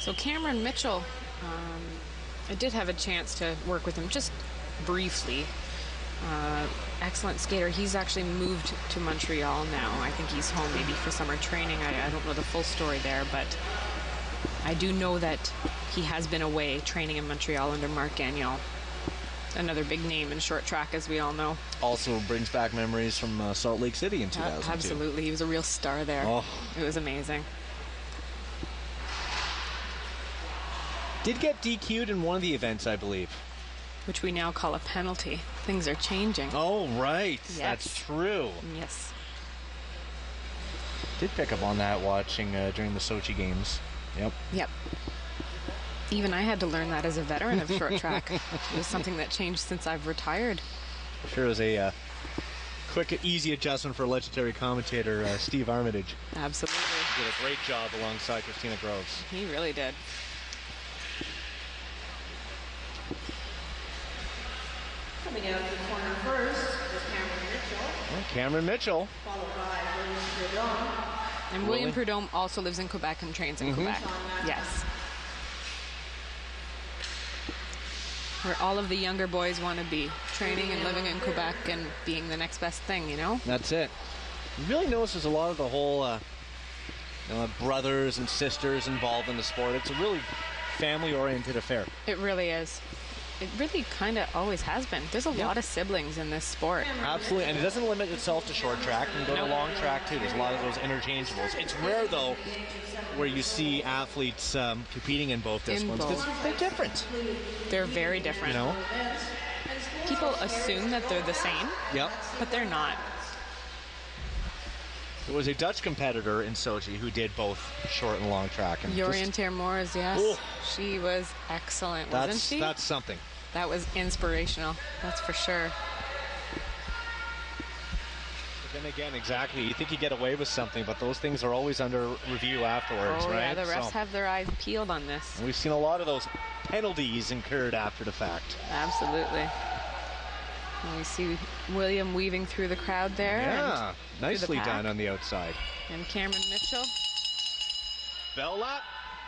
So Cameron Mitchell, I did have a chance to work with him just briefly. Excellent skater. He's actually moved to Montreal now. I think he's home maybe for summer training. I don't know the full story there, but I do know that he has been away training in Montreal under Marc Gagnon. Another big name in short track, as we all know. Also brings back memories from Salt Lake City in 2002. Absolutely. He was a real star there. Oh. It was amazing. Did get DQ'd in one of the events, I believe. Which we now call a penalty. Things are changing. Oh, right. Yes. That's true. Yes. Did pick up on that watching during the Sochi games. Yep. Yep. Even I had to learn that as a veteran of short track. It was something that changed since I've retired. Sure was a quick, easy adjustment for legendary commentator Steve Armitage. Absolutely. He did a great job alongside Christina Groves. He really did. Coming out of the corner first is Cameron Mitchell. Well, Cameron Mitchell. Followed by William Preudhomme. And William Preudhomme also lives in Quebec and trains in Quebec. Yes. Where all of the younger boys want to be, training and living in Quebec and being the next best thing, you know? That's it. You really notice there's a lot of the whole brothers and sisters involved in the sport. It's a really family-oriented affair. It really is. It really kind of always has been. There's a lot of siblings in this sport. Absolutely, and it doesn't limit itself to short track. You can go to long track, too. There's a lot of those interchangeables. It's rare, though, where you see athletes competing in both disciplines, because they're different. They're very different. You know? People assume that they're the same, Yep. but they're not. There was a Dutch competitor in Sochi who did both short and long track. And Jorian Termoors, yes. Ooh. She was excellent, wasn't she? That's something. That was inspirational, that's for sure. But then again, exactly, you think you get away with something, but those things are always under review afterwards, right? Yeah, the refs have their eyes peeled on this. And we've seen a lot of those penalties incurred after the fact. Absolutely. And we see William weaving through the crowd there. Yeah, nicely done on the outside. And Cameron Mitchell. Bella.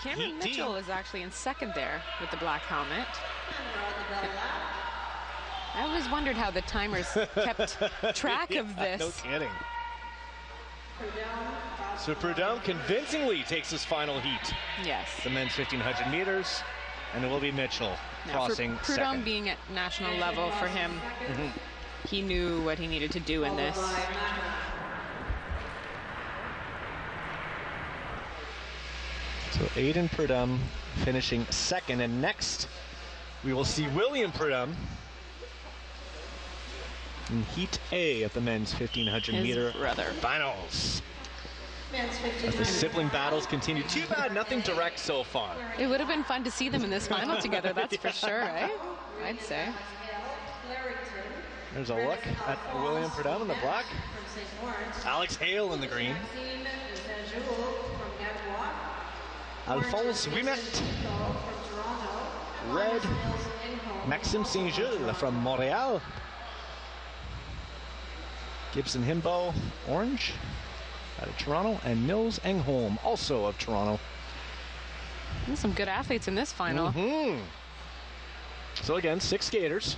Cameron Mitchell is actually in second there with the black helmet. I always wondered how the timers kept track of this. No kidding. So Preudhomme convincingly takes his final heat. Yes. The men's 1,500 meters, and it will be Mitchell crossing for Preudhomme second. being at national level for him, he knew what he needed to do in this. So Aiden Preudhomme finishing second, and next we will see William Preudhomme in Heat A of the men's 1,500 meter finals. As the sibling battles continue. Too bad nothing direct so far. It would have been fun to see them in this final together, that's for sure, right? I'd say. There's a look at William Preudhomme in the black. Alex Hale in the green. Alphonse Ouimet. Red. Maxime Saint-Jules from Montreal. Gibson Himbo, orange, out of Toronto. And Nils Engholm, also of Toronto. There's some good athletes in this final. So again, 6 skaters.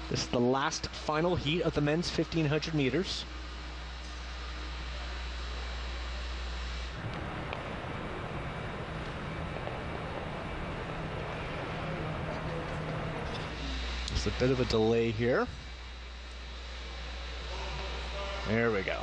This is the last final heat of the men's 1,500 meters. Just a bit of a delay here. There we go.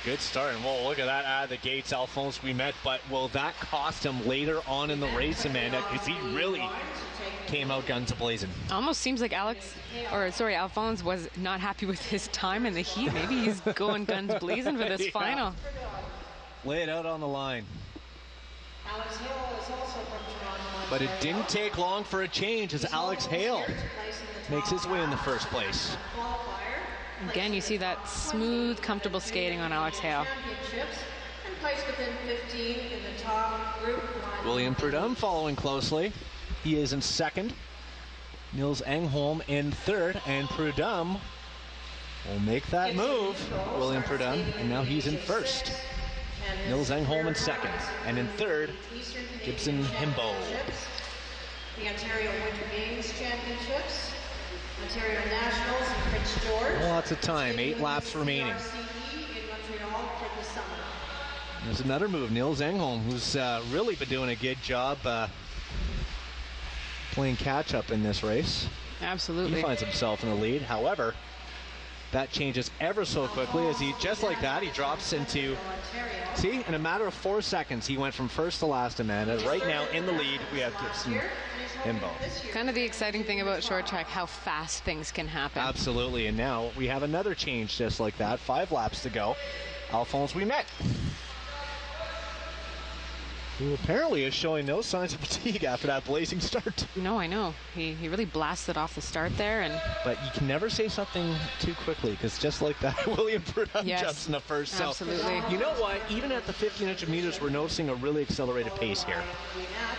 Good start, and well, look at that out of the gates, Alphonse Ouimet, but will that cost him later on in the race, Amanda? Because he really came out guns a-blazing. Almost seems like Alphonse was not happy with his time in the heat. Maybe he's going guns blazing for this final. Lay it out on the line. Alex Hale is also from Toronto. But it didn't take long for a change as Alex Hale makes his way in the first place. Again, you see that smooth, comfortable skating on Alex Hale. And placed within 15 in the top group. William Preudhomme following closely. He is in second. Nils Engholm in third, and Preudhomme will make that move. William Preudhomme, and now he's in first. Nils Engholm in second, and in third, Gibson Himbo. The Ontario Winter Games Championships, Ontario Nationals in Prince George. Lots of time, 8 laps remaining. in Montreal for the summer. There's another move, Nils Engholm, who's really been doing a good job playing catch-up in this race. Absolutely. He finds himself in the lead. However, that changes ever so quickly as he, just like that, he drops into, see, in a matter of 4 seconds, he went from first to last, Amanda. Right now, in the lead, we have Gibson Himbo. Kind of the exciting thing about short track, how fast things can happen. Absolutely, and now we have another change just like that. 5 laps to go. Alphonse Ouimet, who apparently is showing no signs of fatigue after that blazing start. No, I know. He really blasted off the start there. But you can never say something too quickly, because just like that, William Preudhomme jumps in the first. Absolutely. So, you know what? Even at the 1,500 meters, we're noticing a really accelerated pace here.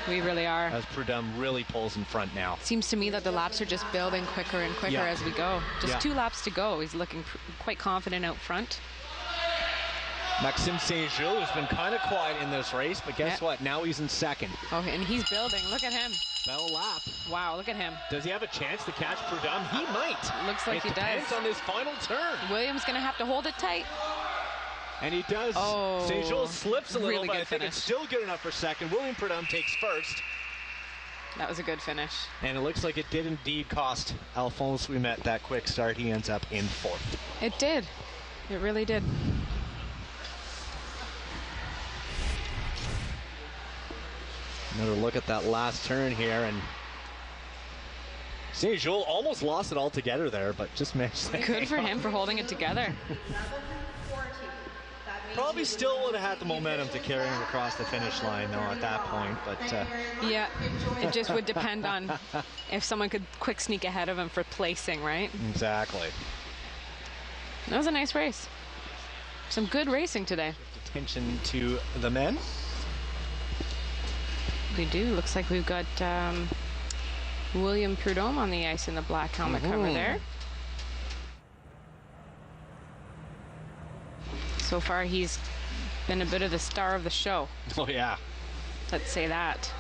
We really are. As Preudhomme really pulls in front now. Seems to me that the laps are just building quicker and quicker as we go. Just 2 laps to go. He's looking quite confident out front. Maxime Saint-Jules has been kind of quiet in this race, but guess what? Now he's in second. Oh, and he's building. Look at him. Bell lap. Wow, look at him. Does he have a chance to catch Preudhomme? He might. Looks like he does. It depends on his final turn. William's going to have to hold it tight. And he does. Oh, Saint-Jules slips a little, really but I good think finish. it's still good enough for second. William Preudhomme takes first. That was a good finish. And it looks like it did indeed cost Alphonse Ouimet that quick start. He ends up in fourth. It did. It really did. Another look at that last turn here, and Saint-Jules almost lost it altogether there, but just managed to Good for him for holding it together. Probably still would have had the momentum to carry him across the finish line, though, at that point. But yeah, it just would depend on if someone could quick sneak ahead of him for placing, right? Exactly. That was a nice race. Some good racing today. Attention to the men. We do. Looks like we've got William Preudhomme on the ice in the black helmet cover there. So far, he's been a bit of the star of the show. Oh, yeah. Let's say that.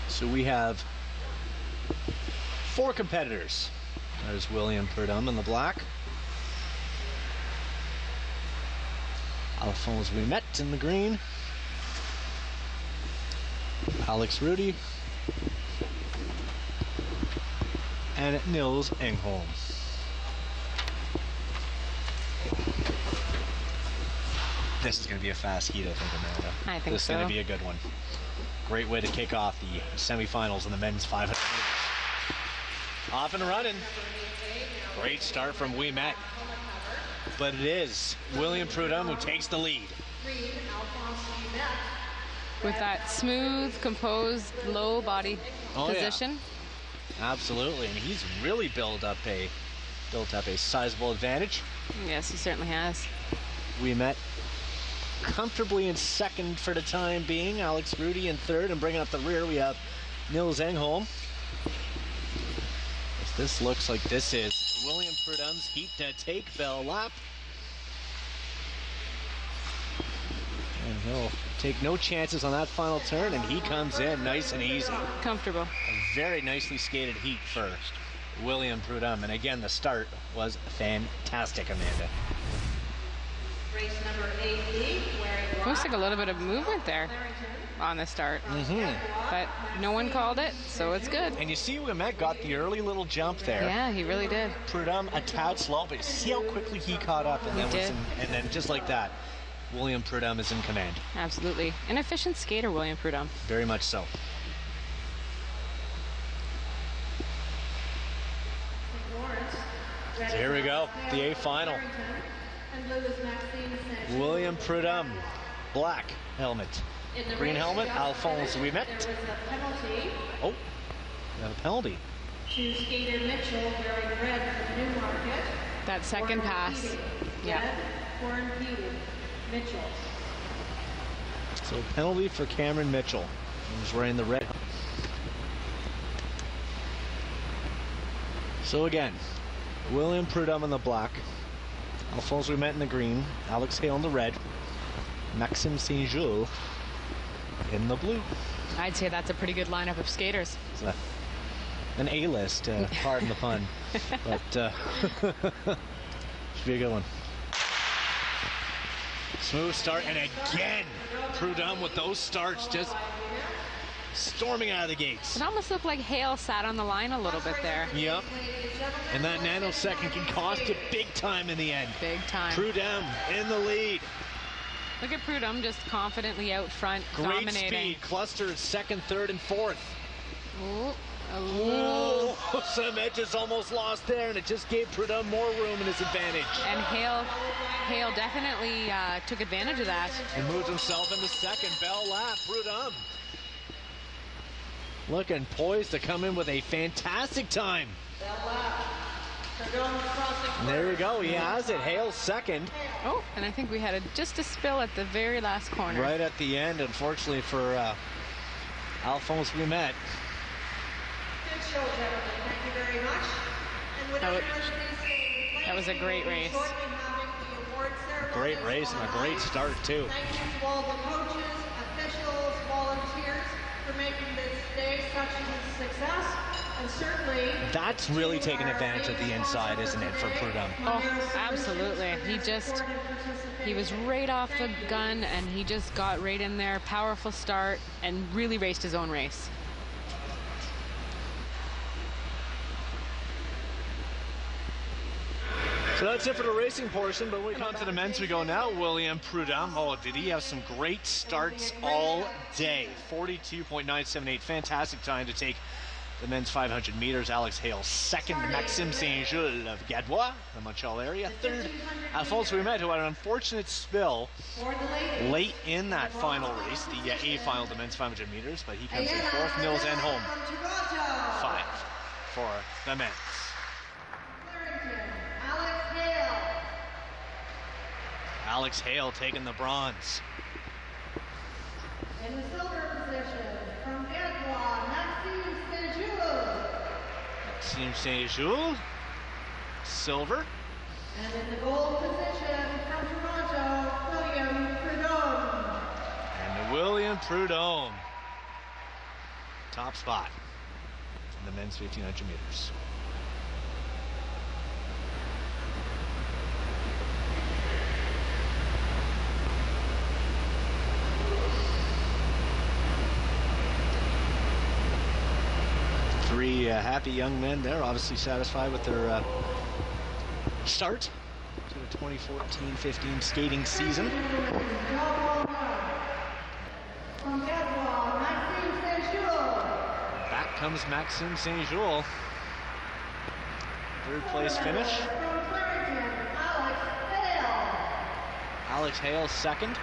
So we have 4 competitors. There's William Preudhomme in the black. Alphonse Ouimet in the green. Alex Rudy. And Nils Engholm. This is going to be a fast heat, I think, Amanda. I think this so. This is going to be a good one. Great way to kick off the semifinals in the men's 500 meters. Off and running. Great start from Ouimet. But it is William Preudhomme who takes the lead. With that smooth, composed, low body position. Yeah. Absolutely, and he's really built up a sizable advantage. Yes, he certainly has. Ouimet comfortably in second for the time being. Alex Rudy in third, and bringing up the rear we have Nils Engholm. This looks like this is William Preudhomme's heat to take bell lap. And he'll take no chances on that final turn, and he comes in nice and easy. Comfortable. A very nicely skated heat first. William Preudhomme, and again, the start was fantastic, Amanda. Race number 8B, wearing Looks like a little bit of movement there on the start. But no one called it, so it's good. And you see Ouimet got the early little jump there. Yeah, he really did. Preudhomme a tad slow, but see how quickly he caught up, and then just like that, William Preudhomme is in command. Absolutely. An efficient skater, William Preudhomme. Very much so. So here we go, the A final. William Preudhomme, black helmet. Green helmet, Alphonse Ouimet. Oh, we have a penalty. To skater Mitchell wearing red from Newmarket. That second pass. Yeah. Red, foreign beauty, Mitchell. So penalty for Cameron Mitchell. He was wearing the red. So again, William Preudhomme in the black, Alphonse Ouimet in the green, Alex Hale in the red, Maxime Saint-Jules in the blue. I'd say that's a pretty good lineup of skaters. It's an A-list, pardon the pun, but should be a good one. Smooth start, and again, Preudhomme with those starts just storming out of the gates. It almost looked like Hale sat on the line a little bit there. Yep. And that nanosecond can cost you big time in the end. Big time. Preudhomme in the lead. Look at Preudhomme just confidently out front, Great dominating. speed, clustered second, third, and fourth. Ooh, a little. Oh, some edges almost lost there, and it just gave Preudhomme more room in his advantage. And Hale definitely took advantage of that. And moved himself into second. Bell lap, Preudhomme. Looking poised to come in with a fantastic time. And there we go, he has it. Hale second. Oh, and I think we had just a spill at the very last corner. Right at the end, unfortunately for Alphonse Ouimet. Good show, gentlemen. Thank you very much. And without further ado, That was a great race. shortly having the award ceremony Great race and a great start too. Thank you to all the coaches, officials, volunteers for making this day such a success. And certainly, That's really taking advantage of the inside, isn't it, for Preudhomme? Oh, absolutely. He was right off the gun, and he just got right in there. Powerful start, and really raced his own race. So that's it for the racing portion, but when we come to the men's, we go now. William Preudhomme. Oh, did he have some great starts all day. 42.978, fantastic time to take the men's 500 meters. Alex Hale second, Maxime Saint-Jules of Gadois, the Montreal area. Third, Alphonse Ouimet, who had an unfortunate spill late in that final race, the A final of the men's 500 meters, but he comes in fourth. Mills and home. 5 for the men's. Alex Hale taking the bronze. in the silver position from Gadois, Maxime Saint-Jules. Maxime Saint-Jules, silver. And in the gold position from Toronto, William Preudhomme. And William Preudhomme, top spot in the men's 1500 meters. Three happy young men there, obviously satisfied with their start to the 2014-15 skating season. From Gadois, Maxime Saint-Jules. Back comes Maxime Saint-Jules. Third place finish. From Clarington, Alex Hale. Alex Hale second.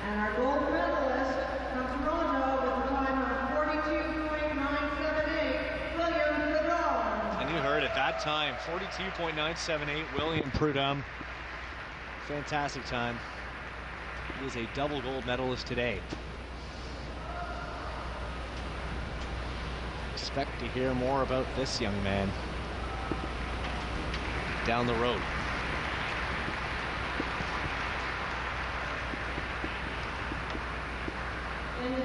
And our gold medalist from Toronto with a time of 42.978, William Preudhomme. And you heard it, that time, 42.978, William Preudhomme. Fantastic time. He is a double gold medalist today. Expect to hear more about this young man down the road. In the